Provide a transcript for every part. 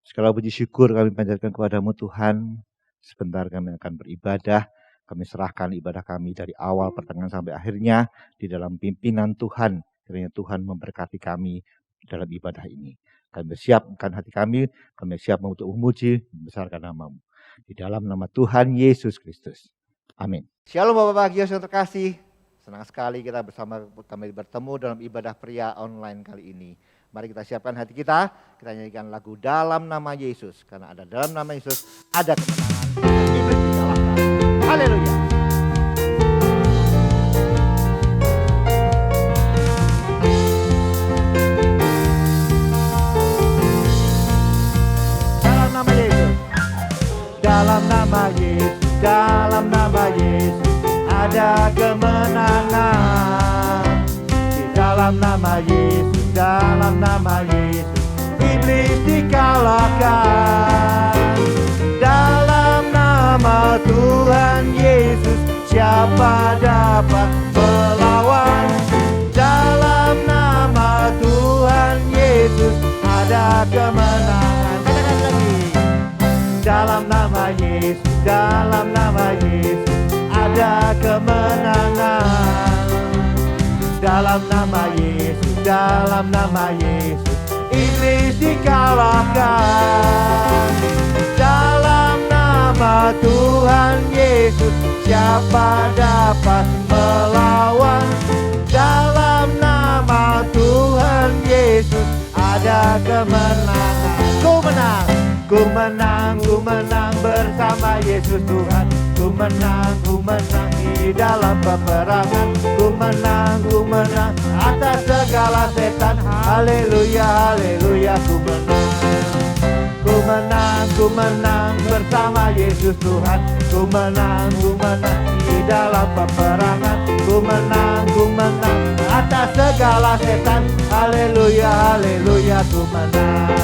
Segala puji syukur kami panjatkan kepadamu Tuhan. Sebentar kami akan beribadah. Kami serahkan ibadah kami dari awal, pertengahan sampai akhirnya di dalam pimpinan Tuhan. Kiranya Tuhan memberkati kami dalam ibadah ini. Kami bersiapkan hati kami siap untuk memuji, membesarkan nama-Mu. Di dalam nama Tuhan Yesus Kristus. Amin. Shalom Bapak-Bapak yang terkasih. Senang sekali kita bersama kami bertemu dalam ibadah pria online kali ini. Mari kita siapkan hati kita nyanyikan lagu Dalam Nama Yesus. Karena ada dalam nama Yesus, ada kemenangan. Iblis dikalahkan. Haleluya. Dalam nama Yesus. Dalam nama Yesus. Dalam nama Yesus. Ada kemenangan. Di dalam nama Yesus. Dalam nama Yesus, iblis dikalahkan. Dalam nama Tuhan Yesus, siapa dapat melawan? Dalam nama Tuhan Yesus, ada kemenangan. Katakan lagi. Dalam nama Yesus, dalam nama Yesus, ada kemenangan. Dalam nama Yesus, dalam nama Yesus, iblis dikalahkan. Dalam nama Tuhan Yesus, siapa dapat melawan? Dalam nama Tuhan Yesus, ada kemenangan. Ku menang bersama Yesus Tuhan. Ku menang di dalam peperangan. Ku menang atas segala setan. Haleluya, haleluya, ku menang bersama Yesus Tuhan. Ku menang di dalam peperangan. Ku menang atas segala setan. Haleluya, haleluya, ku menang.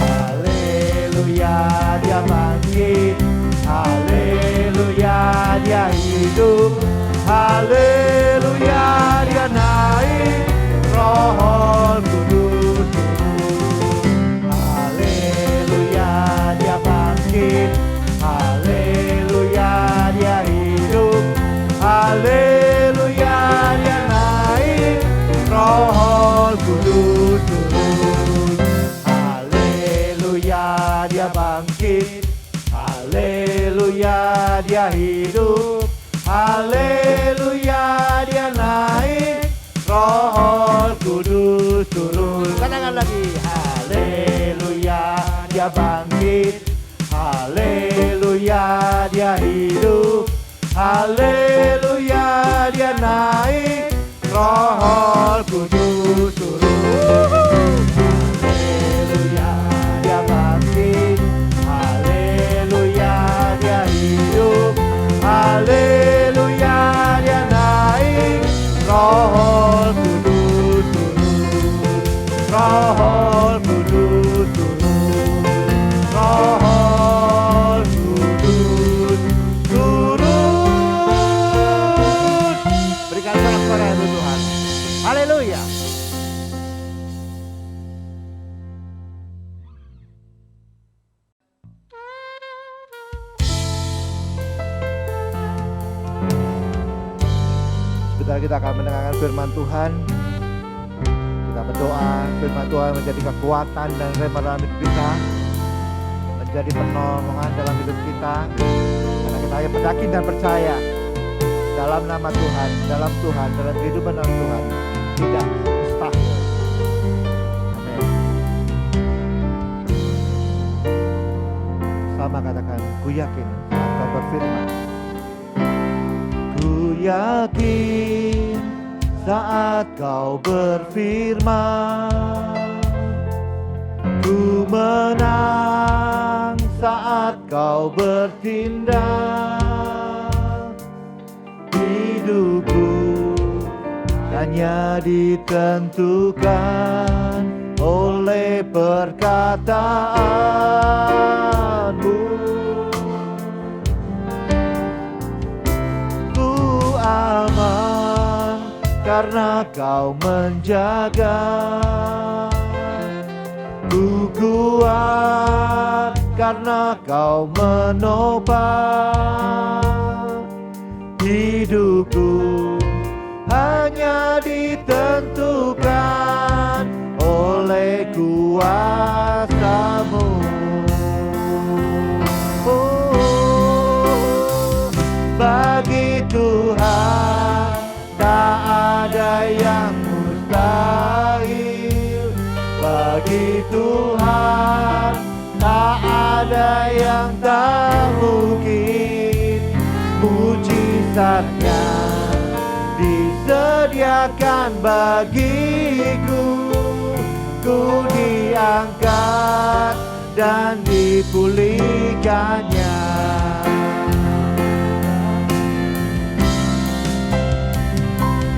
Haleluya, dia bangkit. Haleluya, dia hidup. Haleluya, dia naik. Roh Kudus turun. Haleluya, dia bangkit. Haleluya, dia hidup. Haleluya, dia naik. Roh Kudus turun. Haleluya, dia bangkit. Haleluya, dia hidup. Haleluya, dia naik. Roh Kudus turun. Katakan lagi. Haleluya, dia bangkit. Haleluya, dia hidup. Haleluya, dia naik. Roh Kudus turun. Haleluya, dia bangkit. Haleluya, dia hidup. Haleluya, dia naik. Roh Kudus turun. Roh Kudus turun. Roh Kudus turun. Berikan sorak-sorai untuk Tuhan. Haleluya. Kita akan mendengarkan firman Tuhan. Kita berdoa firman Tuhan menjadi kekuatan dan rema dalam hidup kita, menjadi penolongan dalam hidup kita, karena kita hanya yakin dan percaya dalam nama Tuhan, dalam kehidupan dalam Tuhan tidak mustahil. Amin. Sama katakan, ku yakin saat kau berfirman. Ku yakin saat kau berfirman. Ku menang saat kau bertindak. Hidupku hanya ditentukan oleh perkataanmu. Karena kau menjaga Ku kuat karena Kau menopang hidupku, hanya ditentukan oleh kuasa-Mu. Bagi Tuhan tak ada yang mustahil. Bagi Tuhan tak ada yang tak mungkin. Mujizatnya disediakan bagiku. Ku diangkat dan dipulihkannya.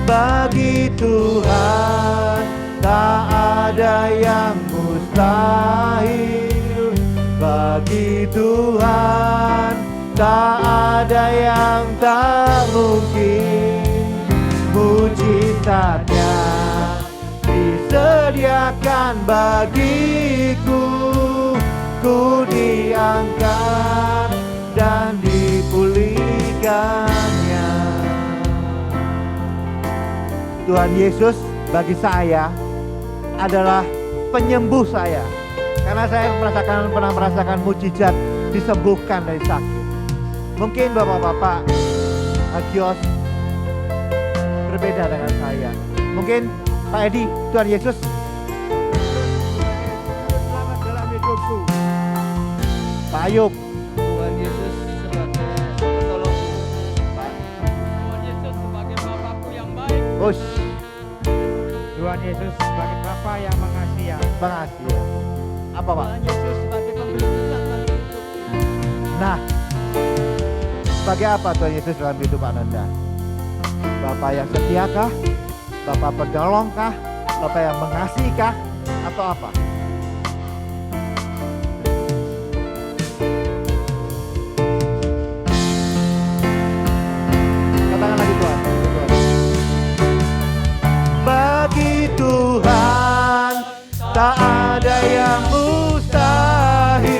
Bagi Tuhan tak ada yang mustahil. Bagi Tuhan tak ada yang tak mungkin. Mujizatnya disediakan bagiku. Ku diangkat dan dipulihkannya. Tuhan Yesus bagi saya adalah penyembuh saya. Karena saya pernah merasakan mujizat disembuhkan dari sakit. Mungkin bapak-bapak Agios berbeda dengan saya. Mungkin Pak Edi, Tuhan Yesus selamat dalam hidupku. Pak Ayub, Tuhan Yesus sebagai penolongku. Tuhan Yesus sebagai Bapakku yang baik. Tuhan Yesus sebagai Bapa yang mengasihi. Mengasihi. Apa Pak? Tuhan Yesus sebagai pemberi berkat bagi hidupku. Nah, sebagai apa Tuhan Yesus dalam hidup Ananda? Bapa yang setiakah? Bapa penolongkah? Bapa yang mengasihkah? Atau apa? Katakan lagi Tuhan. Bagi Tuhan tak ada yang mustahil.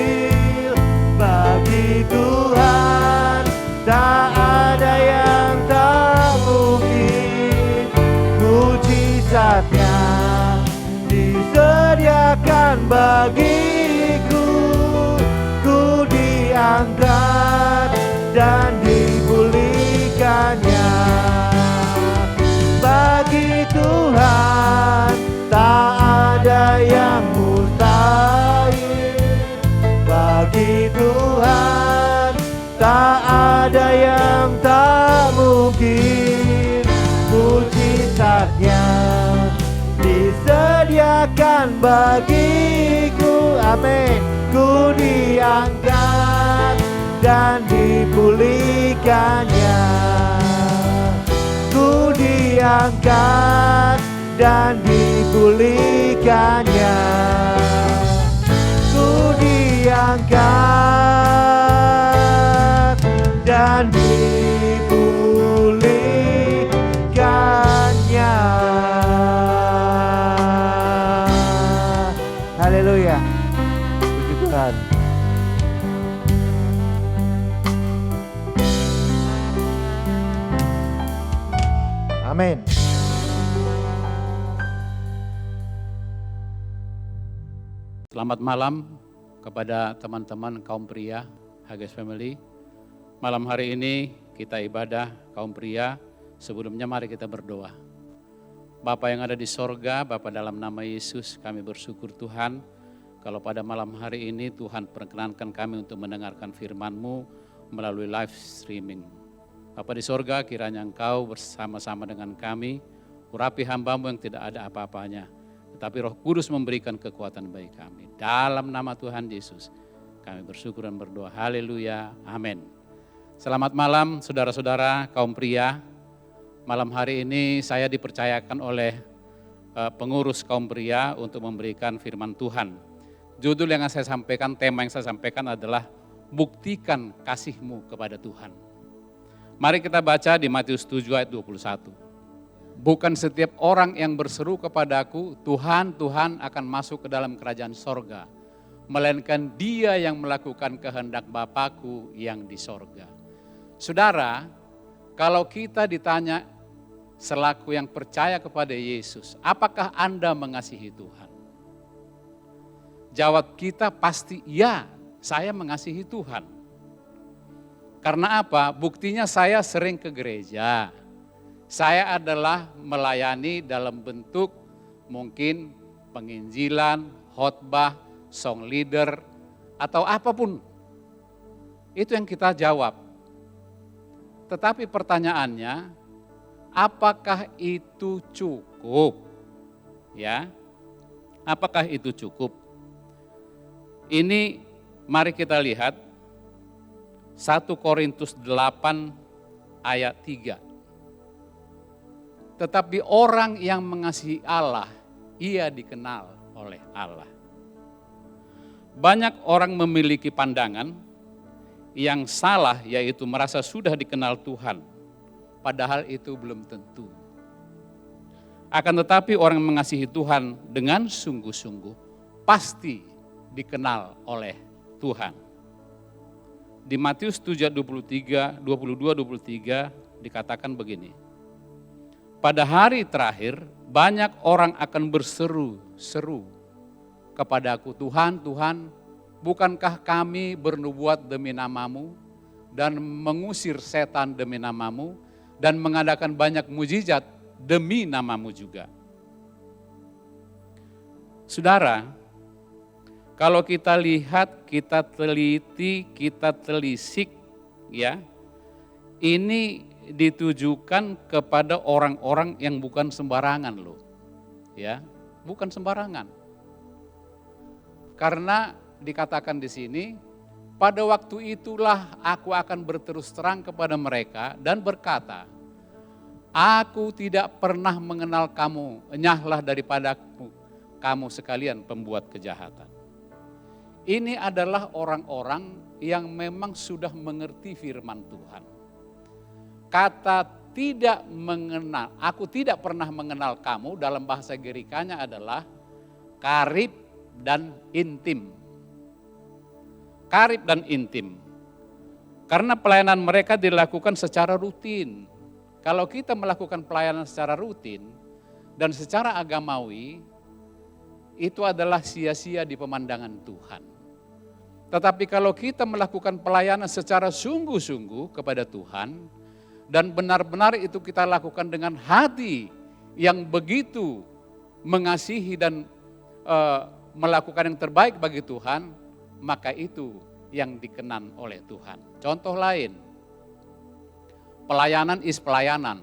Bagi Tuhan tak ada yang tak mungkin. Mujizatnya disediakan bagiku. Ku diangkat dan dipulihkannya. Bagi Tuhan tak ada yang mustahil. Bagi Tuhan tak ada yang tak mungkin. Mujizatnya disediakan bagiku. Amin. Ku diangkat dan dipulihkannya. Ku diangkat dan dipulihkannya. Ku diangkat dan dipulihkannya. Haleluya. Puji Tuhan. Amin. Selamat malam kepada teman-teman kaum pria HGS Family. Malam hari ini kita ibadah kaum pria. Sebelumnya mari kita berdoa. Bapa yang ada di sorga, Bapa dalam nama Yesus kami bersyukur Tuhan. Kalau pada malam hari ini Tuhan perkenankan kami untuk mendengarkan firman-Mu melalui live streaming. Bapa di sorga, kiranya Engkau bersama-sama dengan kami, urapi hamba-Mu yang tidak ada apa-apanya. Tetapi Roh Kudus memberikan kekuatan bagi kami. Dalam nama Tuhan Yesus kami bersyukur dan berdoa. Haleluya. Amin. Selamat malam saudara-saudara kaum pria. Malam hari ini saya dipercayakan oleh pengurus kaum pria untuk memberikan firman Tuhan. Judul yang saya sampaikan, tema yang saya sampaikan adalah buktikan kasih-Mu kepada Tuhan. Mari kita baca di Matius 7 ayat 21. bukan setiap orang yang berseru kepadaku, Tuhan, Tuhan akan masuk ke dalam kerajaan sorga. Melainkan dia yang melakukan kehendak Bapakku yang di sorga. Saudara, kalau kita ditanya selaku yang percaya kepada Yesus, apakah Anda mengasihi Tuhan? Jawab kita pasti ya, saya mengasihi Tuhan. Karena apa? Buktinya saya sering ke gereja. Saya adalah melayani dalam bentuk mungkin penginjilan, khotbah, song leader, atau apapun. Itu yang kita jawab. Tetapi pertanyaannya, apakah itu cukup? Ya, apakah itu cukup? Ini mari kita lihat 1 Korintus 8 ayat 3. Tetapi orang yang mengasihi Allah, ia dikenal oleh Allah. Banyak orang memiliki pandangan yang salah, yaitu merasa sudah dikenal Tuhan. Padahal itu belum tentu. Akan tetapi orang yang mengasihi Tuhan dengan sungguh-sungguh pasti dikenal oleh Tuhan. Di Matius 7:22-23 dikatakan begini. Pada hari terakhir banyak orang akan berseru-seru kepadaku, Tuhan, Tuhan, bukankah kami bernubuat demi namamu dan mengusir setan demi namamu dan mengadakan banyak mujizat demi namamu juga. Saudara, kalau kita lihat, kita teliti, kita telisik, ya, ini ditujukan kepada orang-orang yang bukan sembarangan loh, ya, bukan sembarangan. Karena dikatakan di sini, pada waktu itulah aku akan berterus terang kepada mereka dan berkata, aku tidak pernah mengenal kamu, enyahlah daripadaku kamu sekalian pembuat kejahatan. Ini adalah orang-orang yang memang sudah mengerti firman Tuhan. Kata tidak mengenal, aku tidak pernah mengenal kamu dalam bahasa Gerikanya adalah karib dan intim. Karib dan intim. Karena pelayanan mereka dilakukan secara rutin. Kalau kita melakukan pelayanan secara rutin dan secara agamawi, itu adalah sia-sia di pemandangan Tuhan. Tetapi kalau kita melakukan pelayanan secara sungguh-sungguh kepada Tuhan, dan benar-benar itu kita lakukan dengan hati yang begitu mengasihi dan melakukan yang terbaik bagi Tuhan, maka itu yang dikenan oleh Tuhan. Contoh lain, pelayanan is pelayanan,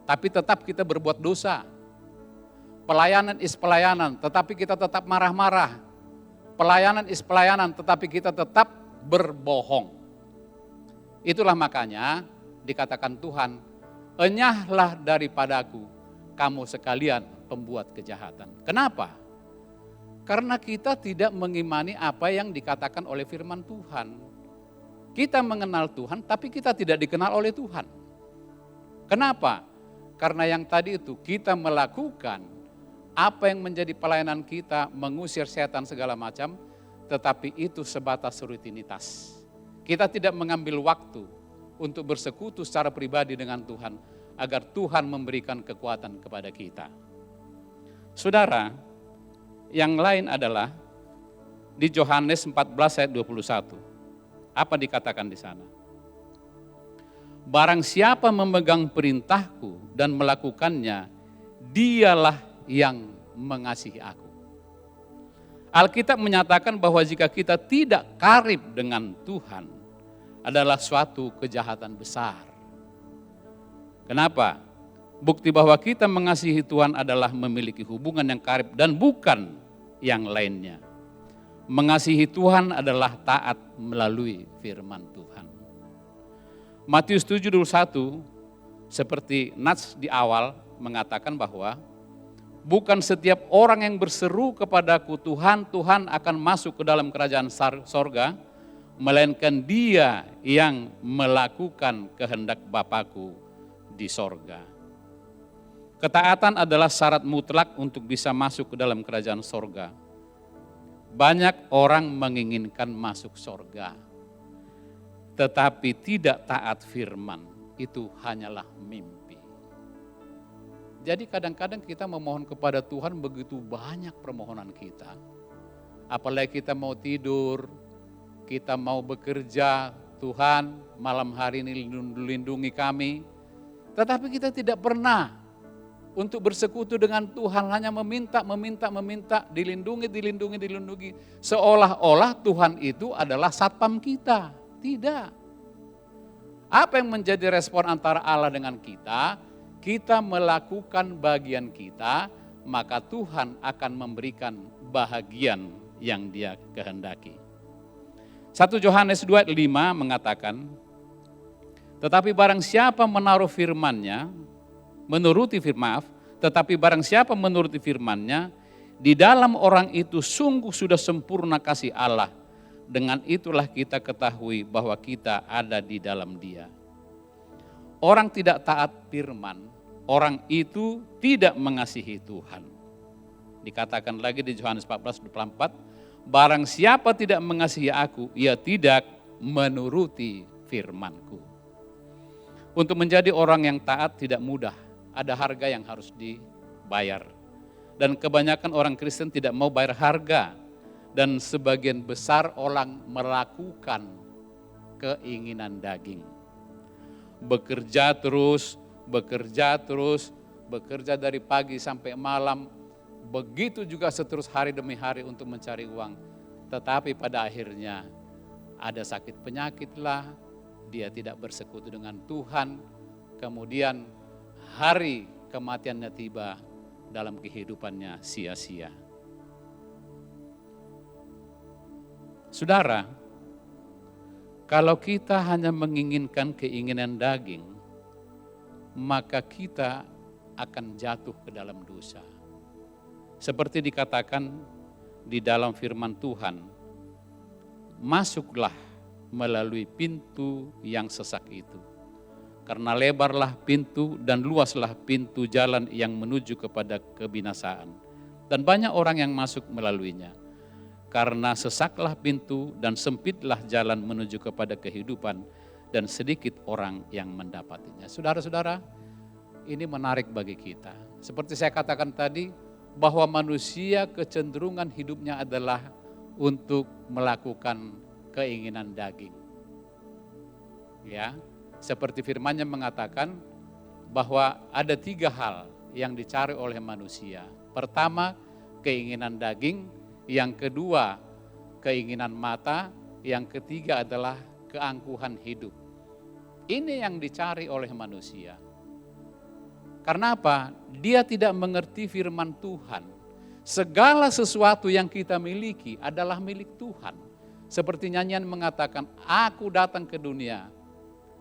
tapi tetap kita berbuat dosa. Pelayanan is pelayanan, tetapi kita tetap marah-marah. Pelayanan is pelayanan, tetapi kita tetap berbohong. Itulah makanya dikatakan Tuhan, enyahlah daripadaku kamu sekalian pembuat kejahatan. Kenapa? Karena kita tidak mengimani apa yang dikatakan oleh firman Tuhan. Kita mengenal Tuhan, tapi kita tidak dikenal oleh Tuhan. Kenapa? Karena yang tadi itu kita melakukan apa yang menjadi pelayanan kita, mengusir setan segala macam, tetapi itu sebatas rutinitas. Kita tidak mengambil waktu untuk bersekutu secara pribadi dengan Tuhan, agar Tuhan memberikan kekuatan kepada kita. Saudara, yang lain adalah di Yohanes 14 ayat 21. Apa dikatakan di sana? Barang siapa memegang perintahku dan melakukannya, dialah yang mengasihi aku. Alkitab menyatakan bahwa jika kita tidak karib dengan Tuhan, adalah suatu kejahatan besar. Kenapa? Bukti bahwa kita mengasihi Tuhan adalah memiliki hubungan yang karib dan bukan yang lainnya. Mengasihi Tuhan adalah taat melalui firman Tuhan. Matius 7:21 seperti nats di awal mengatakan bahwa bukan setiap orang yang berseru kepadaku, Tuhan, Tuhan akan masuk ke dalam kerajaan sorga, melainkan dia yang melakukan kehendak Bapakku di sorga. Ketaatan adalah syarat mutlak untuk bisa masuk ke dalam kerajaan sorga. Banyak orang menginginkan masuk sorga, tetapi tidak taat firman, itu hanyalah mimpi. Jadi kadang-kadang kita memohon kepada Tuhan begitu banyak permohonan kita. Apalagi kita mau tidur, kita mau bekerja, Tuhan malam hari ini lindungi kami. Tetapi kita tidak pernah untuk bersekutu dengan Tuhan, hanya meminta, dilindungi. Seolah-olah Tuhan itu adalah satpam kita. Tidak. Apa yang menjadi respon antara Allah dengan kita? Kita melakukan bagian kita, maka Tuhan akan memberikan bahagian yang Dia kehendaki. 1 Yohanes 2:5 mengatakan, tetapi barang siapa menaruh firman-Nya, tetapi barang siapa menuruti firman-Nya, di dalam orang itu sungguh sudah sempurna kasih Allah. Dengan itulah kita ketahui bahwa kita ada di dalam Dia. Orang tidak taat firman, orang itu tidak mengasihi Tuhan. Dikatakan lagi di Yohanes 14:24, barang siapa tidak mengasihi aku, ia tidak menuruti firman-Ku. Untuk menjadi orang yang taat tidak mudah, ada harga yang harus dibayar. Dan kebanyakan orang Kristen tidak mau bayar harga, dan sebagian besar orang melakukan keinginan daging. Bekerja terus, bekerja dari pagi sampai malam, begitu juga seterus hari demi hari untuk mencari uang. Tetapi pada akhirnya ada sakit penyakit lah, dia tidak bersekutu dengan Tuhan, kemudian hari kematiannya tiba, dalam kehidupannya sia-sia. Saudara, kalau kita hanya menginginkan keinginan daging, maka kita akan jatuh ke dalam dosa. Seperti dikatakan di dalam firman Tuhan, masuklah melalui pintu yang sesak itu. Karena lebarlah pintu dan luaslah pintu jalan yang menuju kepada kebinasaan. Dan banyak orang yang masuk melaluinya. Karena sesaklah pintu dan sempitlah jalan menuju kepada kehidupan dan sedikit orang yang mendapatinya. Saudara-saudara, ini menarik bagi kita. Seperti saya katakan tadi, bahwa manusia kecenderungan hidupnya adalah untuk melakukan keinginan daging. Ya, seperti firman-Nya mengatakan bahwa ada 3 hal yang dicari oleh manusia. Pertama, keinginan daging. Yang kedua, keinginan mata. Yang ketiga adalah keangkuhan hidup. Ini yang dicari oleh manusia. Karena apa? Dia tidak mengerti firman Tuhan. Segala sesuatu yang kita miliki adalah milik Tuhan. Seperti nyanyian mengatakan, aku datang ke dunia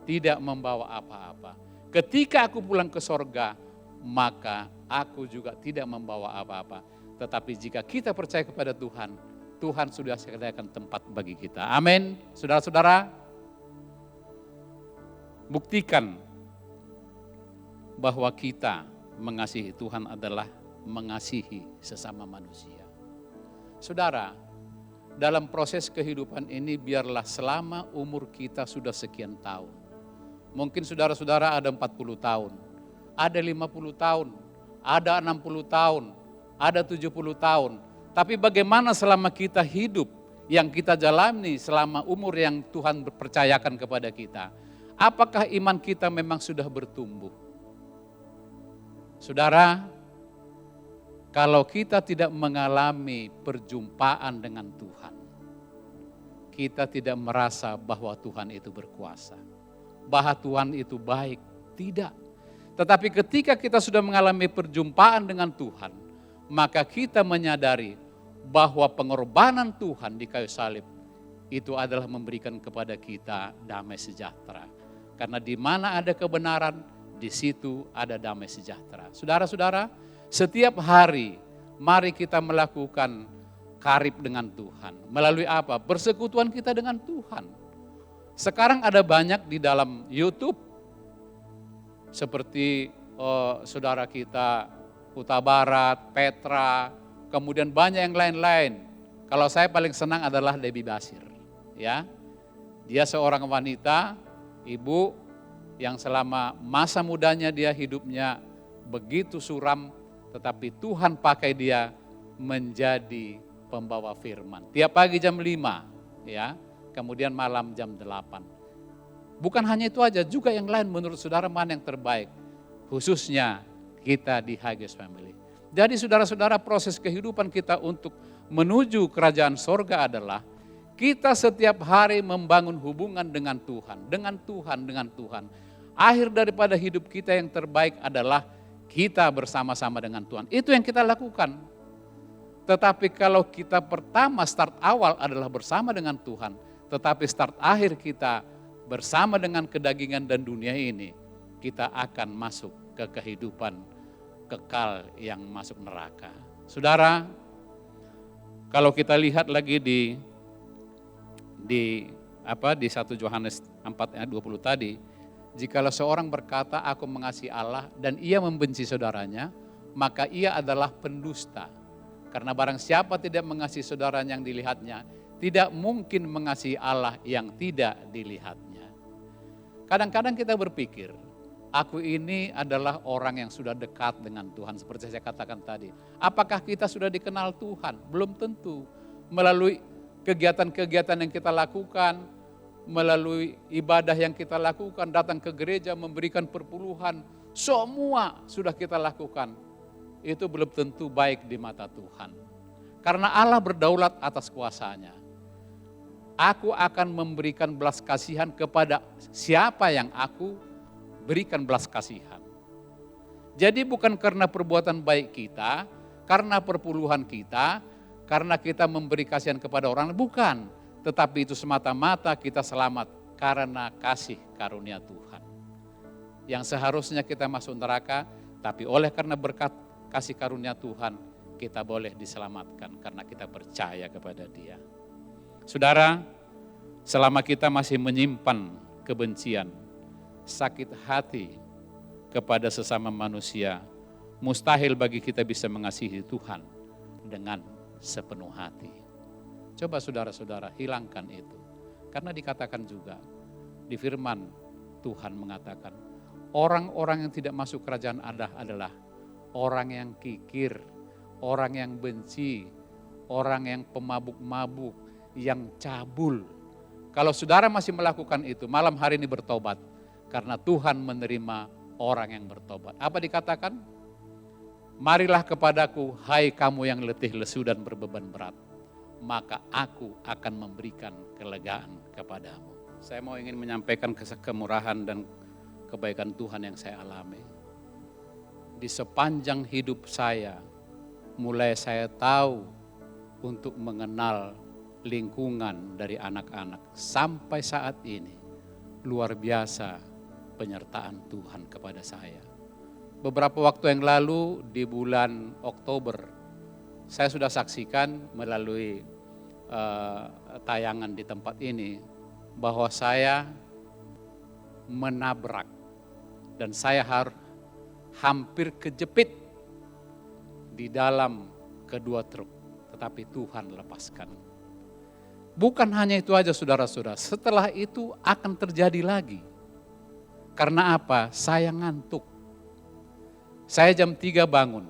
tidak membawa apa-apa. Ketika aku pulang ke sorga, maka aku juga tidak membawa apa-apa. Tetapi jika kita percaya kepada Tuhan, Tuhan sudah sediakan tempat bagi kita. Amin. Saudara-saudara, buktikan bahwa kita mengasihi Tuhan adalah mengasihi sesama manusia. Saudara, dalam proses kehidupan ini biarlah selama umur kita sudah sekian tahun. Mungkin saudara-saudara ada 40 tahun, ada 50 tahun, ada 60 tahun, ada 70 tahun. Tapi bagaimana selama kita hidup yang kita jalani selama umur yang Tuhan percayakan kepada kita? Apakah iman kita memang sudah bertumbuh? Saudara, kalau kita tidak mengalami perjumpaan dengan Tuhan, kita tidak merasa bahwa Tuhan itu berkuasa, bahwa Tuhan itu baik. Tidak. Tetapi ketika kita sudah mengalami perjumpaan dengan Tuhan, maka kita menyadari bahwa pengorbanan Tuhan di kayu salib itu adalah memberikan kepada kita damai sejahtera. Karena di mana ada kebenaran, di situ ada damai sejahtera. Saudara-saudara, setiap hari mari kita melakukan karib dengan Tuhan. Melalui apa? Persekutuan kita dengan Tuhan. Sekarang ada banyak di dalam YouTube seperti saudara kita Huta Barat, Petra, kemudian banyak yang lain-lain. Kalau saya paling senang adalah Debbie Basir, ya. Dia seorang wanita, ibu yang selama masa mudanya dia hidupnya begitu suram, tetapi Tuhan pakai dia menjadi pembawa firman. Tiap pagi jam 5, ya, kemudian malam jam 8. Bukan hanya itu aja, juga yang lain menurut saudara mana yang terbaik. Khususnya kita di HGS Family. Jadi saudara-saudara, proses kehidupan kita untuk menuju kerajaan sorga adalah kita setiap hari membangun hubungan dengan Tuhan, dengan Tuhan, dengan Tuhan. Akhir daripada hidup kita yang terbaik adalah kita bersama-sama dengan Tuhan. Itu yang kita lakukan. Tetapi kalau kita pertama start awal adalah bersama dengan Tuhan, tetapi start akhir kita bersama dengan kedagingan dan dunia ini, kita akan masuk ke kehidupan kekal yang masuk neraka. Saudara, kalau kita lihat lagi di 1 Yohanes 4 ayat 20 tadi, jikalau seorang berkata aku mengasihi Allah dan ia membenci saudaranya, maka ia adalah pendusta. Karena barang siapa tidak mengasihi saudaranya yang dilihatnya, tidak mungkin mengasihi Allah yang tidak dilihatnya. Kadang-kadang kita berpikir, aku ini adalah orang yang sudah dekat dengan Tuhan, seperti saya katakan tadi. Apakah kita sudah dikenal Tuhan? Belum tentu. Melalui kegiatan-kegiatan yang kita lakukan, melalui ibadah yang kita lakukan, datang ke gereja, memberikan perpuluhan, semua sudah kita lakukan. Itu belum tentu baik di mata Tuhan. Karena Allah berdaulat atas kuasanya. Aku akan memberikan belas kasihan kepada siapa yang aku berikan belas kasihan. Jadi bukan karena perbuatan baik kita, karena perpuluhan kita, karena kita memberi kasihan kepada orang, bukan. Tetapi itu semata-mata kita selamat karena kasih karunia Tuhan. Yang seharusnya kita masuk neraka, tapi oleh karena berkat kasih karunia Tuhan, kita boleh diselamatkan karena kita percaya kepada Dia. Saudara, selama kita masih menyimpan kebencian, sakit hati kepada sesama manusia, mustahil bagi kita bisa mengasihi Tuhan dengan sepenuh hati. Coba saudara-saudara hilangkan itu. Karena dikatakan juga di firman Tuhan mengatakan, orang-orang yang tidak masuk kerajaan Allah adalah orang yang kikir, orang yang benci, orang yang pemabuk-mabuk, yang cabul. Kalau saudara masih melakukan itu, malam hari ini bertobat. Karena Tuhan menerima orang yang bertobat. Apa dikatakan? Marilah kepadaku, hai kamu yang letih lesu dan berbeban berat. Maka aku akan memberikan kelegaan kepadamu. Saya mau ingin menyampaikan kemurahan dan kebaikan Tuhan yang saya alami. Di sepanjang hidup saya, mulai saya tahu untuk mengenal lingkungan dari anak-anak. Sampai saat ini, luar biasa penyertaan Tuhan kepada saya. Beberapa waktu yang lalu di bulan Oktober, saya sudah saksikan melalui tayangan di tempat ini bahwa saya menabrak dan saya hampir kejepit di dalam kedua truk, tetapi Tuhan lepaskan. Bukan hanya itu aja saudara-saudara, setelah itu akan terjadi lagi. Karena apa? Saya ngantuk. Saya jam 3 bangun,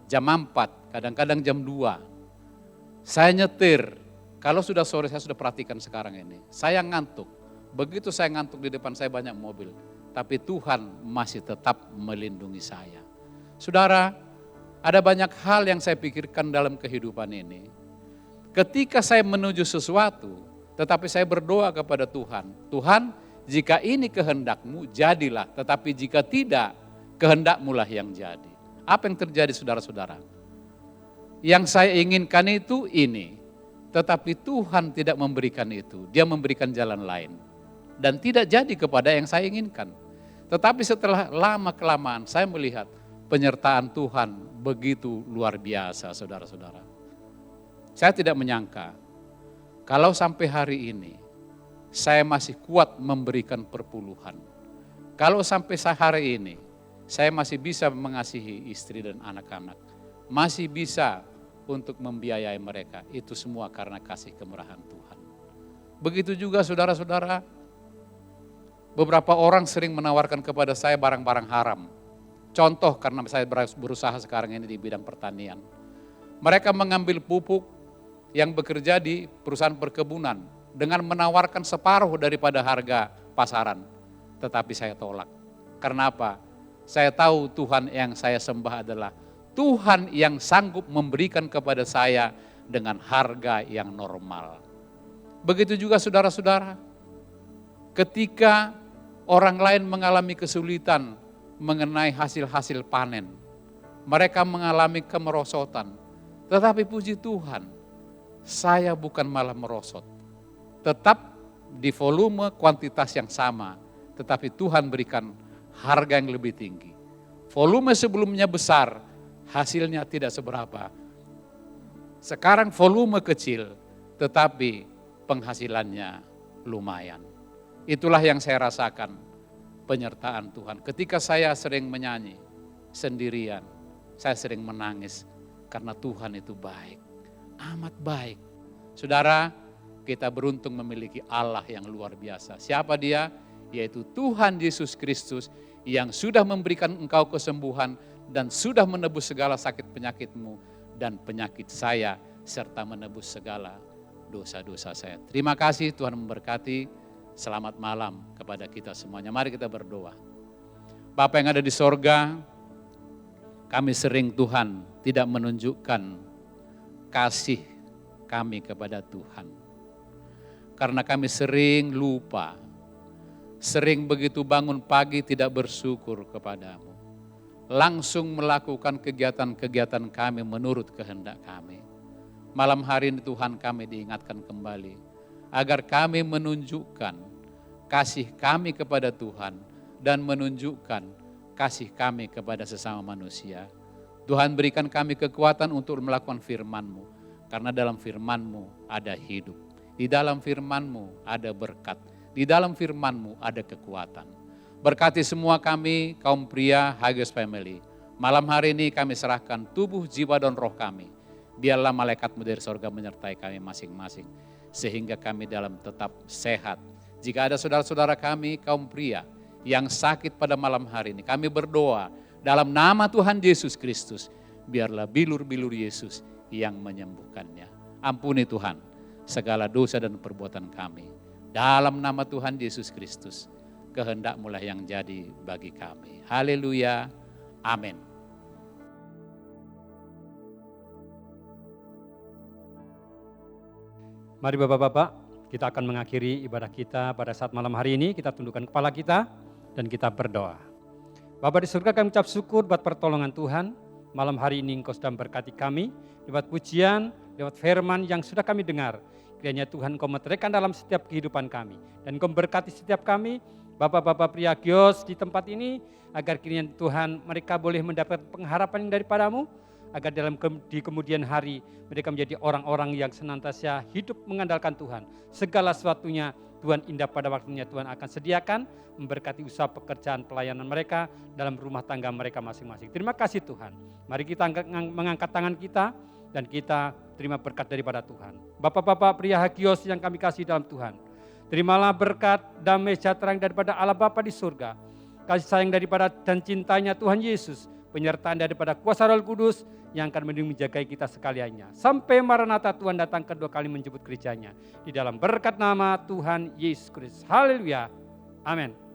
jam 4, kadang-kadang jam 2. Saya nyetir, kalau sudah sore saya sudah perhatikan sekarang ini. Saya ngantuk, begitu saya ngantuk di depan saya banyak mobil. Tapi Tuhan masih tetap melindungi saya. Saudara, ada banyak hal yang saya pikirkan dalam kehidupan ini. Ketika saya menuju sesuatu, tetapi saya berdoa kepada Tuhan. Tuhan, jika ini kehendak-Mu, jadilah. Tetapi jika tidak, kehendak-Mu lah yang jadi. Apa yang terjadi saudara-saudara? Yang saya inginkan itu ini. Tetapi Tuhan tidak memberikan itu. Dia memberikan jalan lain. Dan tidak jadi kepada yang saya inginkan. Tetapi setelah lama-kelamaan saya melihat penyertaan Tuhan begitu luar biasa saudara-saudara. Saya tidak menyangka kalau sampai hari ini saya masih kuat memberikan perpuluhan. Kalau sampai hari ini saya masih bisa mengasihi istri dan anak-anak. Masih bisa untuk membiayai mereka. Itu semua karena kasih kemurahan Tuhan. Begitu juga saudara-saudara, beberapa orang sering menawarkan kepada saya barang-barang haram. Contoh karena saya berusaha sekarang ini di bidang pertanian. Mereka mengambil pupuk yang bekerja di perusahaan perkebunan dengan menawarkan separuh daripada harga pasaran. Tetapi saya tolak. Karena apa? Saya tahu Tuhan yang saya sembah adalah Tuhan yang sanggup memberikan kepada saya dengan harga yang normal. Begitu juga saudara-saudara, ketika orang lain mengalami kesulitan mengenai hasil-hasil panen, mereka mengalami kemerosotan. Tetapi puji Tuhan, saya bukan malah merosot. Tetap di volume kuantitas yang sama, tetapi Tuhan berikan harga yang lebih tinggi. Volume sebelumnya besar, hasilnya tidak seberapa. Sekarang volume kecil, tetapi penghasilannya lumayan. Itulah yang saya rasakan, penyertaan Tuhan. Ketika saya sering menyanyi sendirian, saya sering menangis karena Tuhan itu baik, amat baik. Saudara, kita beruntung memiliki Allah yang luar biasa. Siapa dia? Yaitu Tuhan Yesus Kristus yang sudah memberikan engkau kesembuhan dan sudah menebus segala sakit penyakitmu dan penyakit saya serta menebus segala dosa-dosa saya. Terima kasih, Tuhan memberkati. Selamat malam kepada kita semuanya. Mari kita berdoa. Bapa yang ada di sorga, kami sering Tuhan tidak menunjukkan kasih kami kepada Tuhan. Karena kami sering lupa, sering begitu bangun pagi tidak bersyukur kepadamu. Langsung melakukan kegiatan-kegiatan kami menurut kehendak kami. Malam hari ini Tuhan kami diingatkan kembali, agar kami menunjukkan kasih kami kepada Tuhan dan menunjukkan kasih kami kepada sesama manusia. Tuhan berikan kami kekuatan untuk melakukan firman-Mu, karena dalam firman-Mu ada hidup. Di dalam firman-Mu ada berkat. Di dalam firman-Mu ada kekuatan. Berkati semua kami, kaum pria Hagios Family. Malam hari ini kami serahkan tubuh, jiwa, dan roh kami. Biarlah malaikat-Mu dari sorga menyertai kami masing-masing, sehingga kami dalam tetap sehat. Jika ada saudara-saudara kami, kaum pria, yang sakit pada malam hari ini, kami berdoa dalam nama Tuhan Yesus Kristus, biarlah bilur-bilur Yesus yang menyembuhkannya. Ampuni Tuhan segala dosa dan perbuatan kami. Dalam nama Tuhan Yesus Kristus, kehendak-Mu lah yang jadi bagi kami. Haleluya, amin. Mari Bapak-Bapak, kita akan mengakhiri ibadah kita pada saat malam hari ini. Kita tundukkan kepala kita dan kita berdoa. Bapa di surga, kami ucap syukur buat pertolongan Tuhan. Malam hari ini Engkau sudah memberkati kami lewat pujian, lewat firman yang sudah kami dengar. Kiranya Tuhan Engkau meteraikan dalam setiap kehidupan kami. Dan Engkau memberkati setiap kami, Bapak-Bapak pria Hagios di tempat ini, agar kiranya Tuhan mereka boleh mendapat pengharapan yang daripada-Mu, agar di kemudian hari mereka menjadi orang-orang yang senantiasa hidup mengandalkan Tuhan. Segala sesuatunya Tuhan indah pada waktunya Tuhan akan sediakan, memberkati usaha pekerjaan pelayanan mereka dalam rumah tangga mereka masing-masing. Terima kasih Tuhan. Mari kita mengangkat tangan kita dan kita terima berkat daripada Tuhan. Bapak-bapak pria Hagios yang kami kasih dalam Tuhan, terimalah berkat damai sejahtera daripada Allah Bapa di surga, kasih sayang daripada dan cintanya Tuhan Yesus, penyertaan daripada kuasa Roh Kudus yang akan menjagai kita sekaliannya. Sampai Maranatha Tuhan datang kedua kali menjemput gerejanya. Di dalam berkat nama Tuhan Yesus Kristus. Haleluya. Amin.